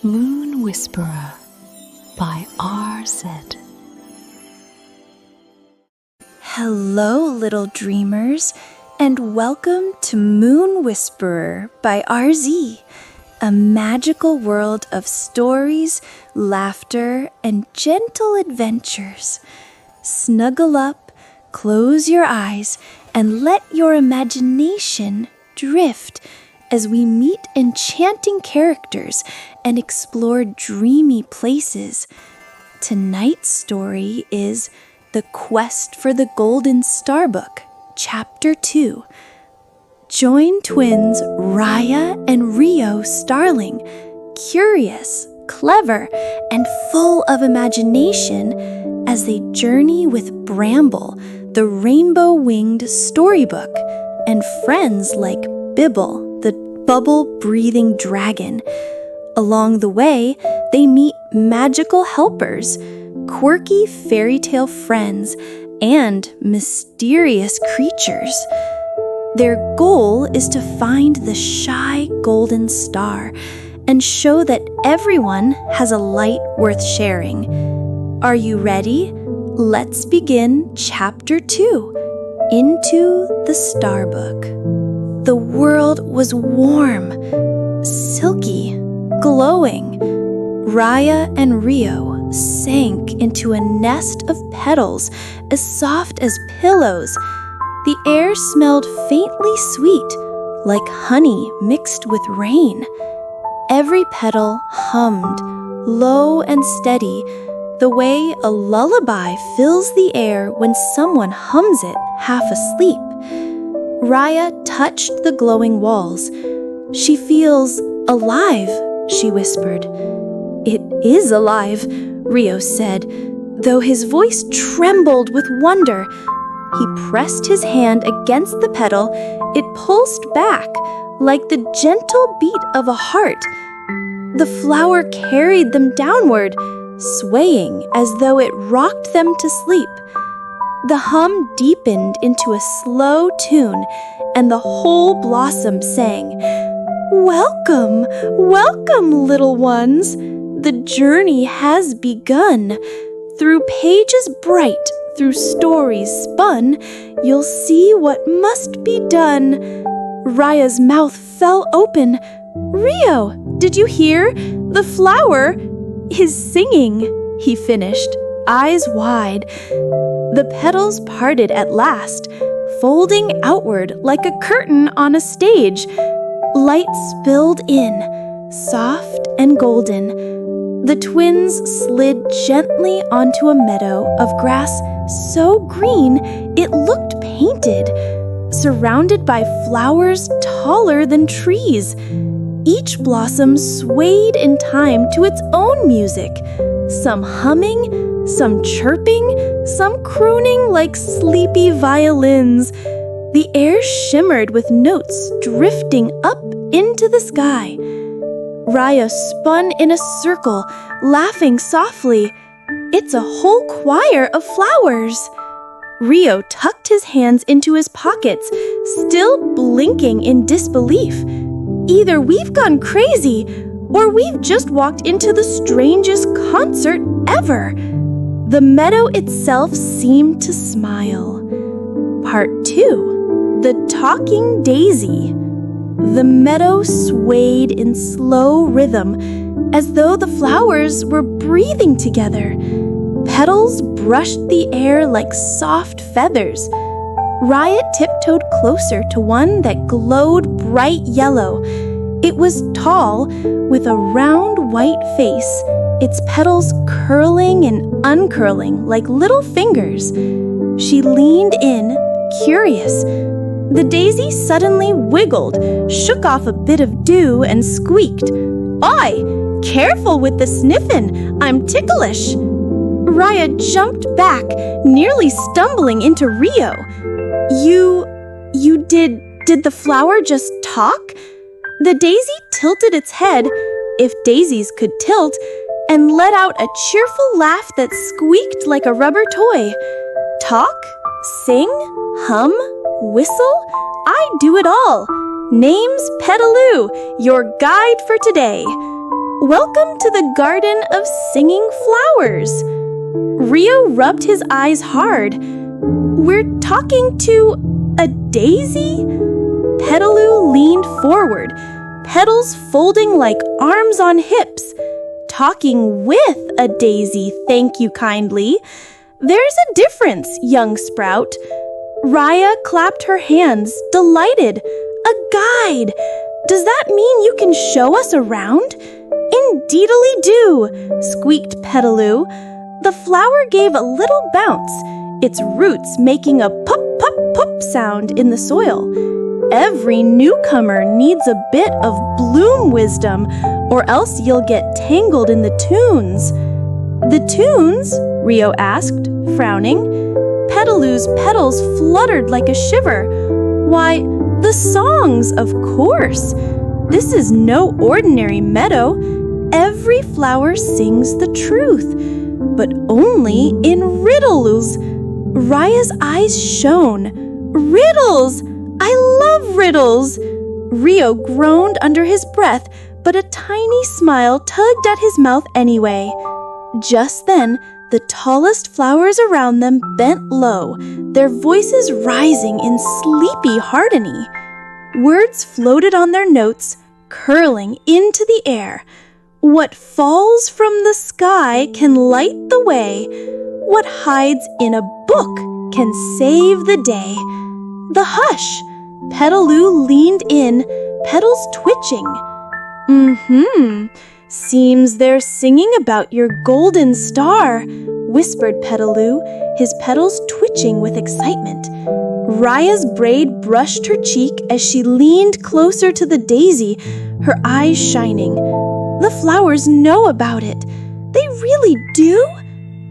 Moon Whisperer by R.Z. Hello, little dreamers, and welcome to Moon Whisperer by R.Z., a magical world of stories, laughter, and gentle adventures. Snuggle up, close your eyes, and let your imagination drift as we meet enchanting characters and explore dreamy places. Tonight's story is The Quest for the Golden Starbook, Chapter 2. Join twins Raya and Ryo Starling, curious, clever, and full of imagination as they journey with Bramble, the rainbow-winged storybook, and friends like Bibble, the bubble-breathing dragon. Along the way, they meet magical helpers, quirky fairytale friends, and mysterious creatures. Their goal is to find the shy golden star and show that everyone has a light worth sharing. Are you ready? Let's begin Chapter 2, Into the Starbook. The world was warm, silky, glowing. Raya and Ryo sank into a nest of petals as soft as pillows. The air smelled faintly sweet, like honey mixed with rain. Every petal hummed, low and steady, the way a lullaby fills the air when someone hums it half asleep. Raya touched the glowing walls. "She feels alive," she whispered. "It is alive," Ryo said, though his voice trembled with wonder. He pressed his hand against the petal. It pulsed back, like the gentle beat of a heart. The flower carried them downward, swaying as though it rocked them to sleep. The hum deepened into a slow tune, and the whole blossom sang, "Welcome, welcome, little ones. The journey has begun. Through pages bright, through stories spun, you'll see what must be done." Raya's mouth fell open. "Ryo, did you hear? The flower is singing," he finished, eyes wide. The petals parted at last, folding outward like a curtain on a stage. Light spilled in, soft and golden. The twins slid gently onto a meadow of grass so green it looked painted, surrounded by flowers taller than trees. Each blossom swayed in time to its own music, some humming, some chirping, some crooning like sleepy violins. The air shimmered with notes drifting up into the sky. Raya spun in a circle, laughing softly. "It's a whole choir of flowers." Ryo tucked his hands into his pockets, still blinking in disbelief. Either we've gone crazy, or we've just walked into the strangest concert ever. The meadow itself seemed to smile. Part 2. The Talking Daisy. The meadow swayed in slow rhythm, as though the flowers were breathing together. Petals brushed the air like soft feathers. Raya tiptoed closer to one that glowed bright yellow. It was tall, with a round white face, its petals curling and uncurling like little fingers. She leaned in, curious. The daisy suddenly wiggled, shook off a bit of dew, and squeaked, "Oi! Careful with the sniffin', I'm ticklish." Raya jumped back, nearly stumbling into Ryo. Did the flower just talk?" The daisy tilted its head, if daisies could tilt, and let out a cheerful laugh that squeaked like a rubber toy. "Talk? Sing? Hum? Whistle? I do it all. Name's Petaloo, your guide for today." Welcome to the garden of singing flowers. Ryo rubbed his eyes hard. We're talking to a daisy? Petaloo leaned forward, petals folding like arms on hips. Talking with a daisy, thank you kindly. There's a difference, young sprout. Raya clapped her hands, delighted. A guide! Does that mean you can show us around? Indeedly do, squeaked Petaloo. The flower gave a little bounce, its roots making a pop, pop, pop sound in the soil. Every newcomer needs a bit of bloom wisdom, or else you'll get tangled in the tunes. The tunes? Ryo asked, frowning. Petaloo's petals fluttered like a shiver. Why, the songs, of course. This is no ordinary meadow. Every flower sings the truth, but only in riddles. Raya's eyes shone. Riddles! I love riddles! Ryo groaned under his breath, but a tiny smile tugged at his mouth anyway. Just then, the tallest flowers around them bent low, their voices rising in sleepy harmony. Words floated on their notes, curling into the air. What falls from the sky can light the way. What hides in a book can save the day. The hush! Petaloo leaned in, petals twitching. Seems they're singing about your golden star, whispered Petaloo, his petals twitching with excitement. Raya's braid brushed her cheek as she leaned closer to the daisy, her eyes shining. The flowers know about it. They really do?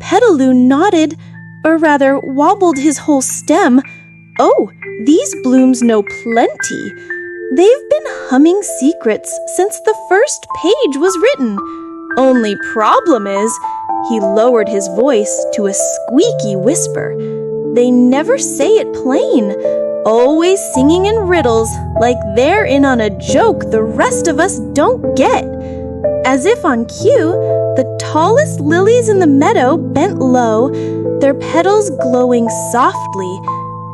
Petaloo nodded, or rather wobbled his whole stem. Oh, these blooms know plenty. They've been humming secrets since the first page was written. Only problem is, he lowered his voice to a squeaky whisper. They never say it plain, always singing in riddles like they're in on a joke the rest of us don't get. As if on cue, the tallest lilies in the meadow bent low, their petals glowing softly.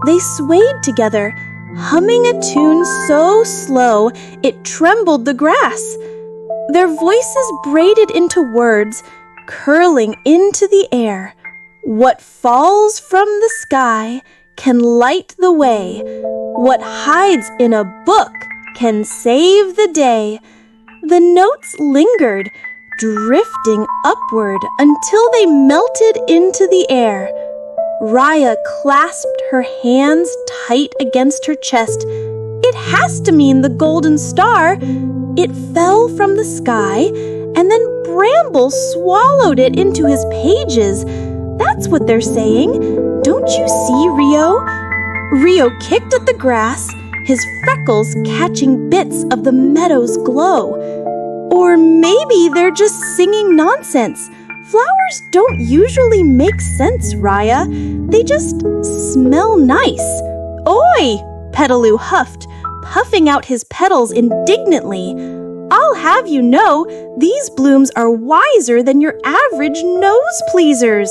They swayed together, humming a tune so slow it trembled the grass. Their voices braided into words, curling into the air. What falls from the sky can light the way. What hides in a book can save the day. The notes lingered, drifting upward until they melted into the air. Raya clasped her hands tight against her chest. It has to mean the golden star. It fell from the sky, and then brambles swallowed it into his pages. That's what they're saying. Don't you see, Ryo? Ryo kicked at the grass, his freckles catching bits of the meadow's glow. Or maybe they're just singing nonsense. Flowers don't usually make sense, Raya. They just smell nice. Oi! Petaloo huffed, puffing out his petals indignantly. I'll have you know, these blooms are wiser than your average nose-pleasers.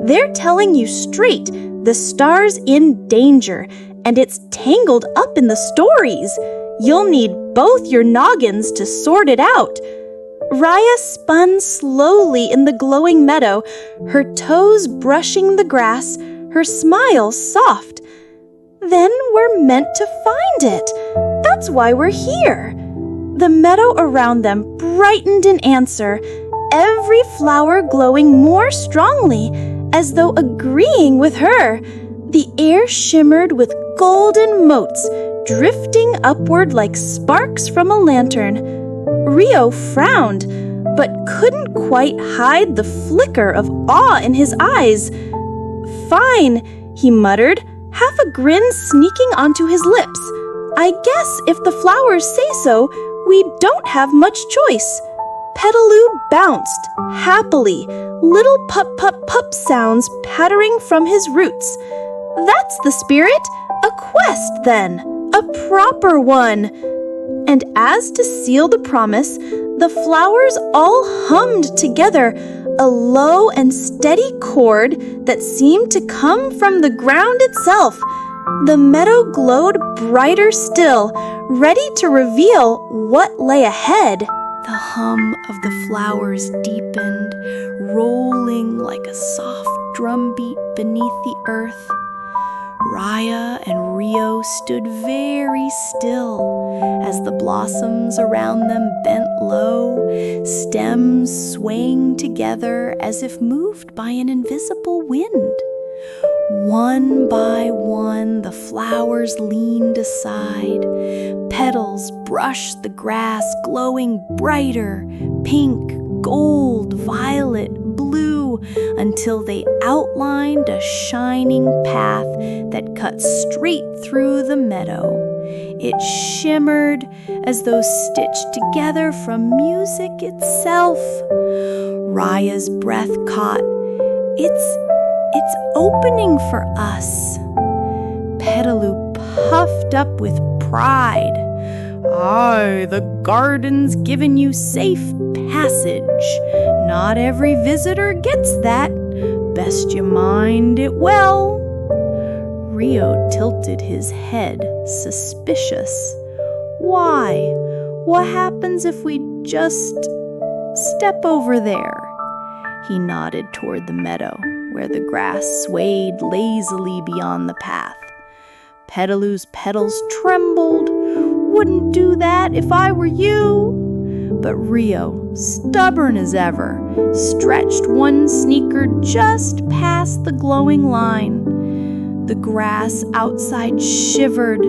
They're telling you straight, the star's in danger, and it's tangled up in the stories. You'll need both your noggins to sort it out. Raya spun slowly in the glowing meadow, her toes brushing the grass, her smile soft. Then we're meant to find it. That's why we're here. The meadow around them brightened in answer, every flower glowing more strongly, as though agreeing with her. The air shimmered with golden motes, drifting upward like sparks from a lantern. Ryo frowned, but couldn't quite hide the flicker of awe in his eyes. Fine, he muttered, half a grin sneaking onto his lips. I guess if the flowers say so, we don't have much choice. Petaloo bounced, happily, little pup-pup-pup sounds pattering from his roots. That's the spirit, a quest then, a proper one. And as to seal the promise, the flowers all hummed together, a low and steady chord that seemed to come from the ground itself. The meadow glowed brighter still, ready to reveal what lay ahead. The hum of the flowers deepened, rolling like a soft drumbeat beneath the earth. Raya and Ryo stood very still as the blossoms around them bent low, stems swaying together as if moved by an invisible wind. One by one, the flowers leaned aside. Petals brushed the grass, glowing brighter, pink, gold, violet, blue, until they outlined a shining path that cut straight through the meadow. It shimmered as though stitched together from music itself. Raya's breath caught. It's opening for us. Petaloo puffed up with pride. Aye, the garden's given you safe passage. Not every visitor gets that. Best you mind it well. Ryo tilted his head, suspicious. Why? What happens if we just step over there? He nodded toward the meadow, where the grass swayed lazily beyond the path. Petaloo's petals trembled. Wouldn't do that if I were you. But Ryo, stubborn as ever, stretched one sneaker just past the glowing line. The grass outside shivered,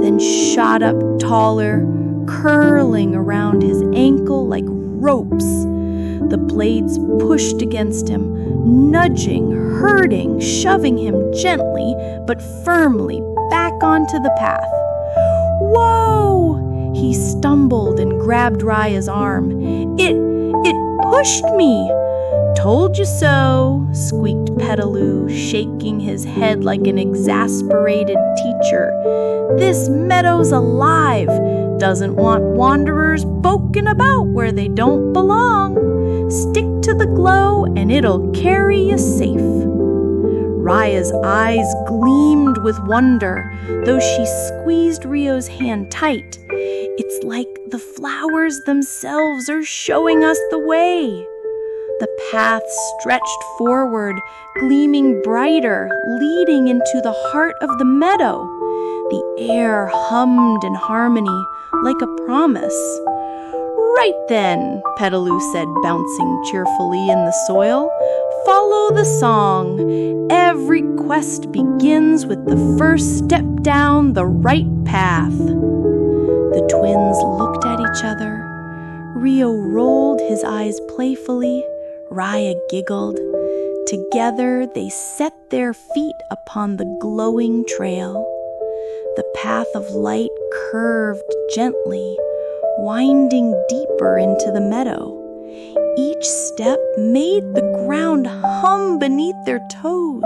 then shot up taller, curling around his ankle like ropes. The blades pushed against him, nudging, hurting, shoving him gently but firmly back onto the path. Whoa! He stumbled and grabbed Raya's arm. It pushed me! Told you so, squeaked Petaloo, shaking his head like an exasperated teacher. This meadow's alive, doesn't want wanderers poking about where they don't belong. Stick to the glow and it'll carry you safe. Raya's eyes gleamed with wonder, though she squeezed Ryo's hand tight. It's like the flowers themselves are showing us the way. The path stretched forward, gleaming brighter, leading into the heart of the meadow. The air hummed in harmony, like a promise. Right then, Petaloo said, bouncing cheerfully in the soil. Follow the song. Every quest begins with the first step down the right path. The twins looked at each other. Ryo rolled his eyes playfully. Raya giggled. Together they set their feet upon the glowing trail. The path of light curved gently, winding deeper into the meadow. Each step made the ground hum beneath their toes,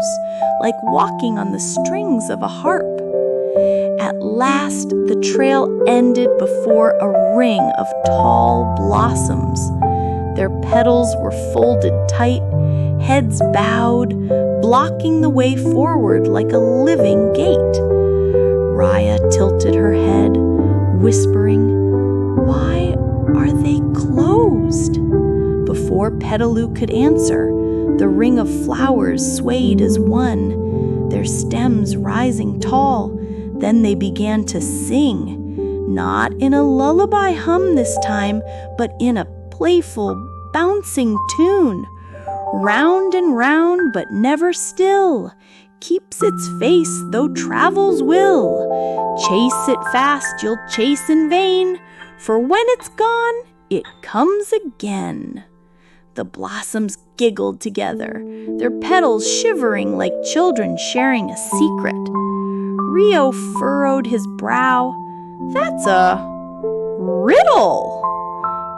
like walking on the strings of a harp. At last, the trail ended before a ring of tall blossoms. Their petals were folded tight, heads bowed, blocking the way forward like a living gate. Raya tilted her head, whispering, "Why are they closed?" Before Petaloo could answer, the ring of flowers swayed as one, their stems rising tall. Then they began to sing, not in a lullaby hum this time, but in a playful, bouncing tune. Round and round, but never still, keeps its face, though travels will. Chase it fast, you'll chase in vain, for when it's gone, it comes again. The blossoms giggled together, their petals shivering like children sharing a secret. Ryo furrowed his brow. That's a riddle.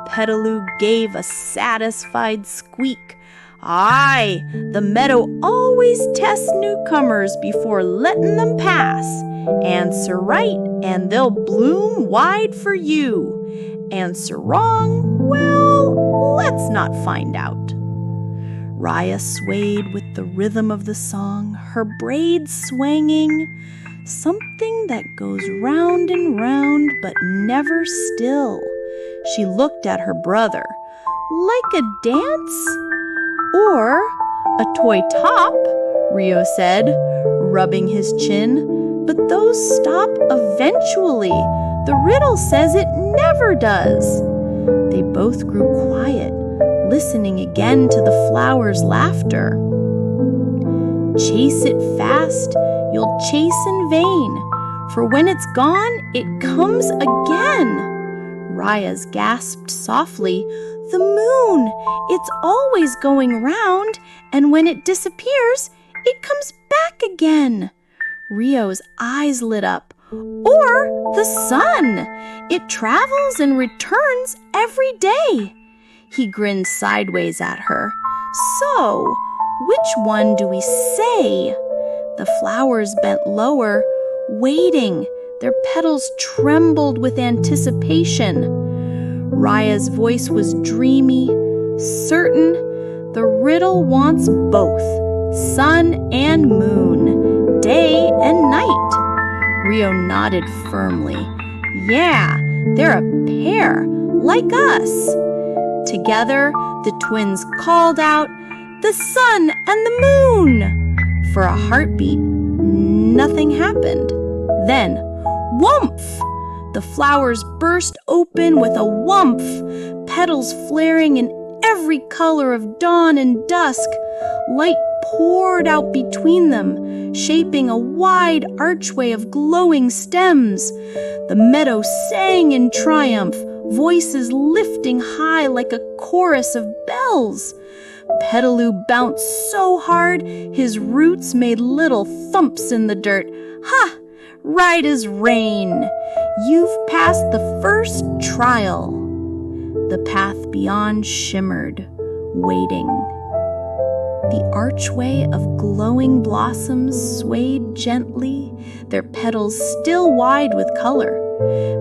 Petaloo gave a satisfied squeak. Aye, the meadow always tests newcomers before letting them pass. Answer right, and they'll bloom wide for you. Answer wrong, well, not find out. Raya swayed with the rhythm of the song, her braids swinging, something that goes round and round but never still. She looked at her brother. Like a dance? Or a toy top, Ryo said, rubbing his chin. But those stop eventually. The riddle says it never does. They both grew quiet, listening again to the flower's laughter. Chase it fast, you'll chase in vain, for when it's gone, it comes again. Raya's gasped softly, the moon, it's always going round, and when it disappears, it comes back again. Ryo's eyes lit up. Or the sun, it travels and returns every day. He grinned sideways at her. So, which one do we say? The flowers bent lower, waiting. Their petals trembled with anticipation. Raya's voice was dreamy, certain. The riddle wants both, sun and moon, day and night. Ryo nodded firmly. Yeah, they're a pair, like us. Together, the twins called out, the sun and the moon! For a heartbeat, nothing happened. Then, whoomph! The flowers burst open with a whoomph, petals flaring in every color of dawn and dusk. Light poured out between them, shaping a wide archway of glowing stems. The meadow sang in triumph, voices lifting high like a chorus of bells. Petaloo bounced so hard, his roots made little thumps in the dirt. Ha! Right as rain. You've passed the first trial. The path beyond shimmered, waiting. The archway of glowing blossoms swayed gently, their petals still wide with color.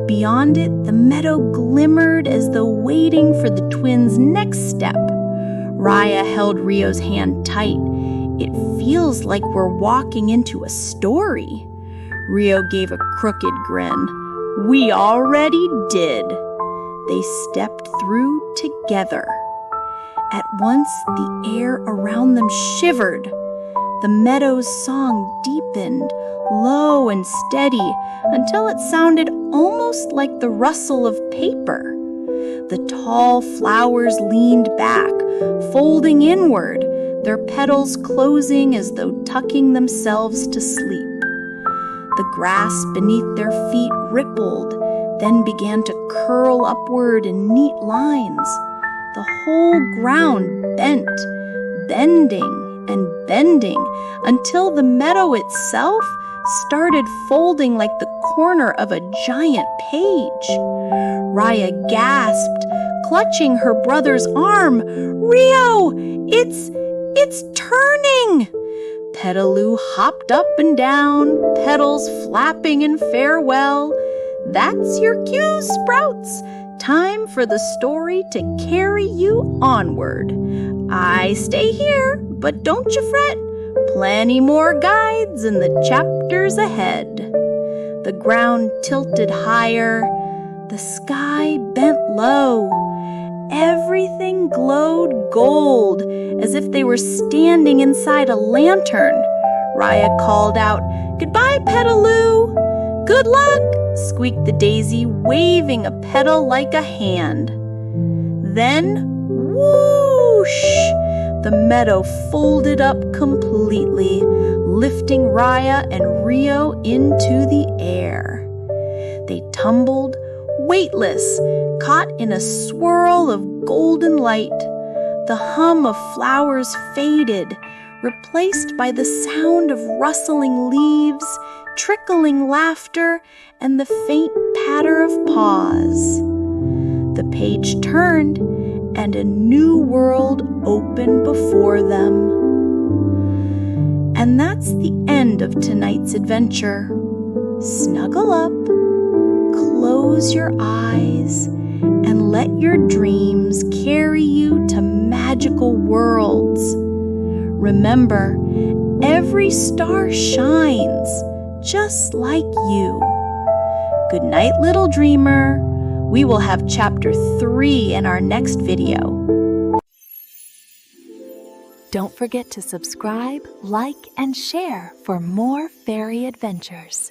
Beyond it, the meadow glimmered as though waiting for the twins' next step. Raya held Ryo's hand tight. It feels like we're walking into a story. Ryo gave a crooked grin. We already did. They stepped through together. At once, the air around them shivered. The meadow's song deepened, low and steady, until it sounded almost like the rustle of paper. The tall flowers leaned back, folding inward, their petals closing as though tucking themselves to sleep. The grass beneath their feet rippled, then began to curl upward in neat lines. The whole ground bent, bending and bending, until the meadow itself started folding like the corner of a giant page. Raya gasped, clutching her brother's arm. Ryo, it's turning! Petaloo hopped up and down, petals flapping in farewell. That's your cue, Sprouts. Time for the story to carry you onward. I stay here, but don't you fret. Plenty more guides in the chapters ahead. The ground tilted higher. The sky bent low. Everything glowed gold, as if they were standing inside a lantern. Raya called out, "Goodbye, Petaloo!" "Good luck!" squeaked the daisy, waving a petal like a hand. Then, whoosh! The meadow folded up completely, lifting Raya and Ryo into the air. They tumbled, weightless, caught in a swirl of golden light. The hum of flowers faded, replaced by the sound of rustling leaves, trickling laughter, and the faint patter of paws. The page turned, and a new world opened before them. And that's the end of tonight's adventure. Snuggle up, close your eyes, and let your dreams carry you to remember, every star shines just like you. Good night, little dreamer. We will have chapter 3 in our next video. Don't forget to subscribe, like, and share for more fairy adventures.